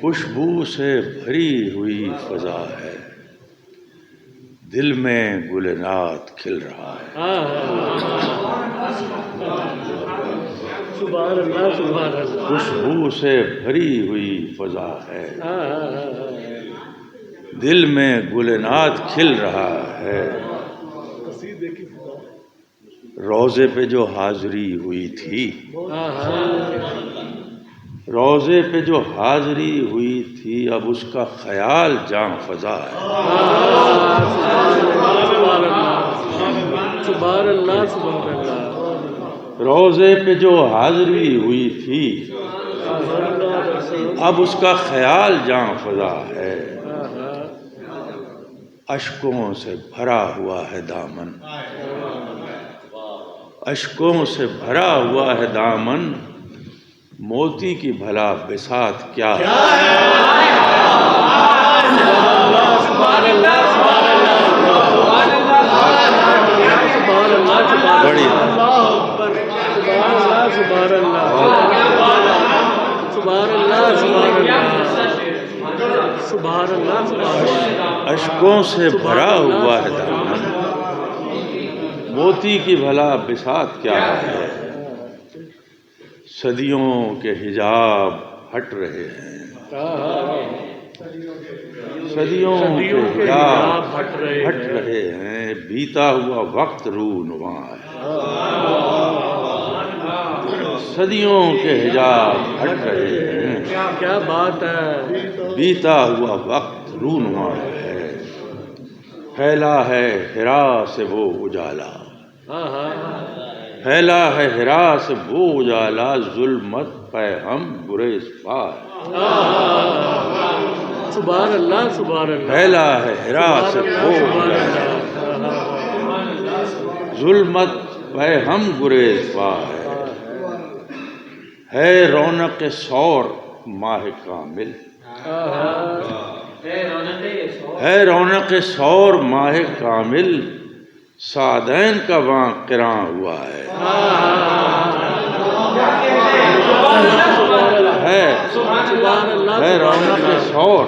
خوشبو سے بھری ہوئی فضا ہے، دل میں گلنات کھل رہا ہے۔ سبحان اللہ سبحان اللہ۔ خوشبو سے بھری ہوئی فضا ہے، دل میں گلنات کھل رہا ہے۔ روضے پہ جو حاضری ہوئی تھی، روضے پہ جو حاضری ہوئی تھی، اب اس کا خیال جاں فضا ہے۔ سبحان اللہ سبحان اللہ۔ روضے پہ جو حاضری ہوئی تھی، اب اس کا خیال جاں فضا ہے۔ اشکوں سے بھرا ہوا ہے دامن، اشکوں سے بھرا ہوا ہے دامن، موتی کی بھلا بساط کیا ہے۔ بڑی اشکوں سے بھرا ہوا ہے دامن، موتی کی بھلا بساط کیا ہے۔ صدیوں کے حجاب ہٹ رہے ہیں، صدیوں کے حجاب ہٹ رہے ہیں، بیتا ہوا وقت رونما ہے۔ صدیوں کے حجاب ہٹ رہے ہیں، کیا بات ہے، بیتا ہوا وقت رونما ہے۔ پھیلا ہے حرا سے وہ اجالا، پھیلا ہے حرا سے وہ اجالا، ظلمت پہ ہم گریز پا ہے۔ سبحان اللہ سبحان اللہ۔ پھیلا ہے حرا سے وہ اجالا، ظلمت پہ ہم گریز پا ہے رونق سور ماہ کامل، ہے رونق سور ماہ کامل، سعدین کا وہاں قراں ہوا ہے۔ ہے رونق سور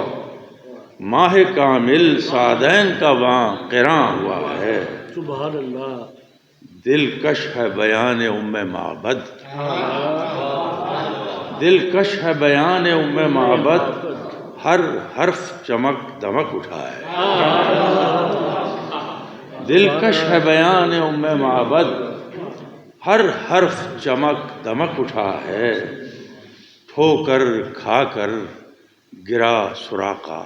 ماہ کامل، سعدین کا وہاں قراں ہوا ہے۔ سبحان اللہ۔ دلکش ہے بیان ام معبد، دلکش ہے بیان ام معبد، ہر حرف چمک دمک اٹھا ہے۔ دلکش ہے بیان ام معبد، ہر حرف چمک دمک اٹھا ہے۔ ٹھوکر کھا کر گرا سراقہ،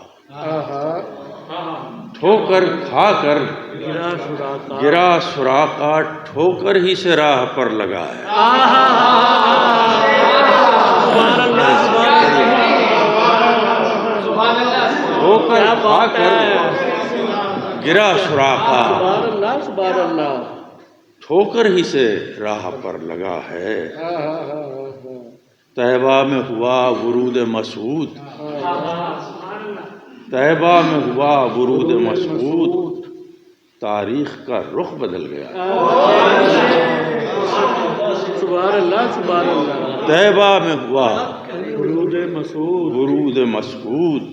ٹھوکر کھا کر گرا سراقہ، ٹھوکر ہی سے راہ پر لگا ہے۔ ٹھوکر کھا کر گرا سراقہ، ٹھوکر ہی سے راہ پر لگا ہے۔ طیبہ میں ہوا ورود مسعود، طیبہ میں ہوا ورود مسعود، تاریخ کا رخ بدل گیا۔ سبحان اللہ سبحان اللہ۔ طیبہ میں ہوا ورود مسعود، ورود مسعود،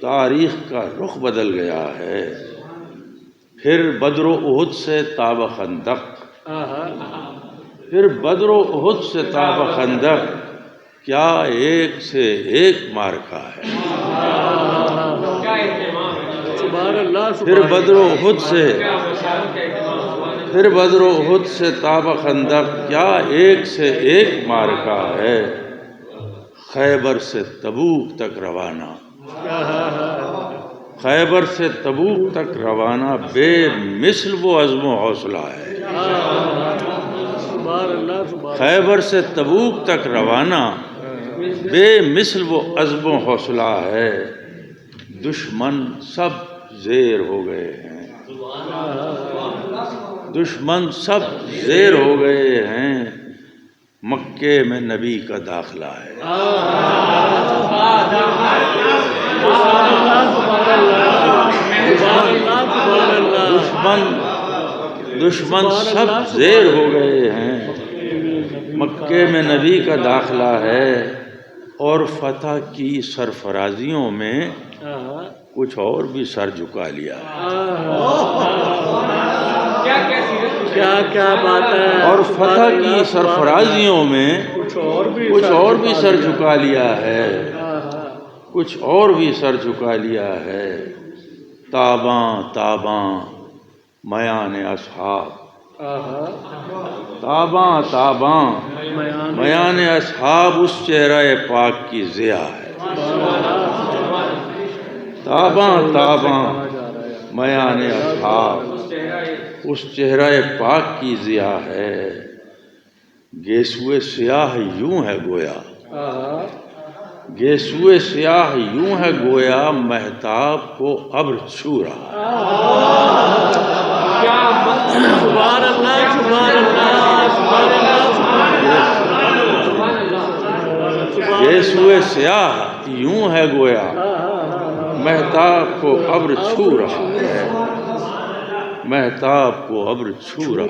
تاریخ کا رخ بدل گیا ہے۔ پھر بدر و احد سے تاب خندق، پھر بدر و احد سے تاب خندق، کیا ایک سے ایک معرکہ ہے۔ پھر بدر و احد سے، پھر بدر و احد سے تاب خندق، کیا ایک سے ایک معرکہ ہے۔ خیبر سے تبوک تک روانہ، خیبر سے تبوک تک روانہ، بے مثل وہ عزم و حوصلہ ہے۔ خیبر سے تبوک تک روانہ، بے مثل وہ عزم و حوصلہ ہے۔ دشمن سب زیر ہو گئے ہیں، دشمن سب زیر ہو گئے ہیں، مکے میں نبی کا داخلہ ہے۔ دشمن سب زیر ہو گئے ہیں، مکے میں نبی کا داخلہ ہے۔ اور فتح کی سرفرازیوں میں کچھ اور بھی سر جھکا لیا ہے۔ کیا کیا بات ہے۔ اور فتح کی سرفرازیوں میں کچھ اور بھی سر جھکا لیا ہے، کچھ اور بھی سر جھکا لیا ہے۔ تاباں تاباں میان اصحاب، تاباں تاباں میان اصحاب اس چہرہ پاک کی ضیا ہے۔ تاباں تاباں میان اصحاب اس چہرہ پاک کی ضیا ہے۔ گیسوئے سیاہ یوں ہے گویا، گیسوئے سیاہ یوں ہے گویا مہتاب کو ابر چھو رہا ہے۔ سبحان اللہ سبحان اللہ سبحان اللہ۔ گیسوئے سیاہ یوں ہے گویا مہتاب کو ابر چھو رہا ہے، مہتاب کو ابر چھو رہا ہے۔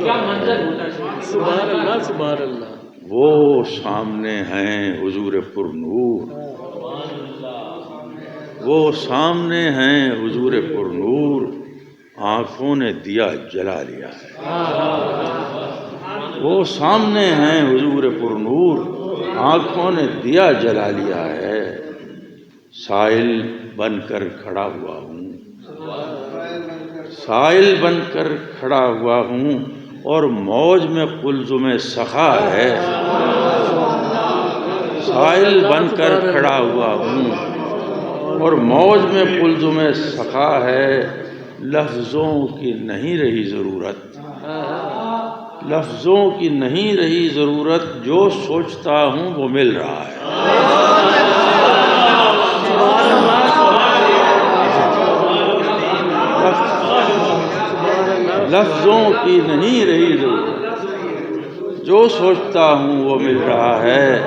سبحان اللہ سبحان اللہ۔ وہ سامنے ہیں حضور پر نور، وہ سامنے ہیں حضور پر نور، آنکھوں نے دیا جلا لیا ہے۔ وہ سامنے ہیں حضور پر نور، آنکھوں نے دیا جلا لیا ہے۔ سائل بن کر کھڑا ہوا ہوں، سائل بن کر کھڑا ہوا ہوں اور موج میں قلزم سخا ہے۔ سائل بن کر کھڑا ہوا ہوں اور موج میں قلزم سخا ہے۔ لفظوں کی نہیں رہی ضرورت، لفظوں کی نہیں رہی ضرورت، جو سوچتا ہوں وہ مل رہا ہے۔ لفظوں کی نہیں رہی ضرورت، جو سوچتا ہوں وہ مل رہا ہے۔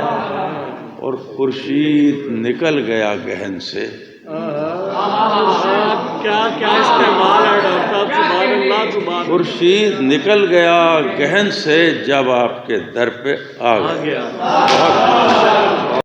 اور خورشید نکل گیا گہن سے، کیا کیا استعمال ہے ڈاکٹر صاحب، سبحان اللہ سبحان اللہ۔ خورشید نکل گیا گہن سے جب آپ کے در پہ آ گیا۔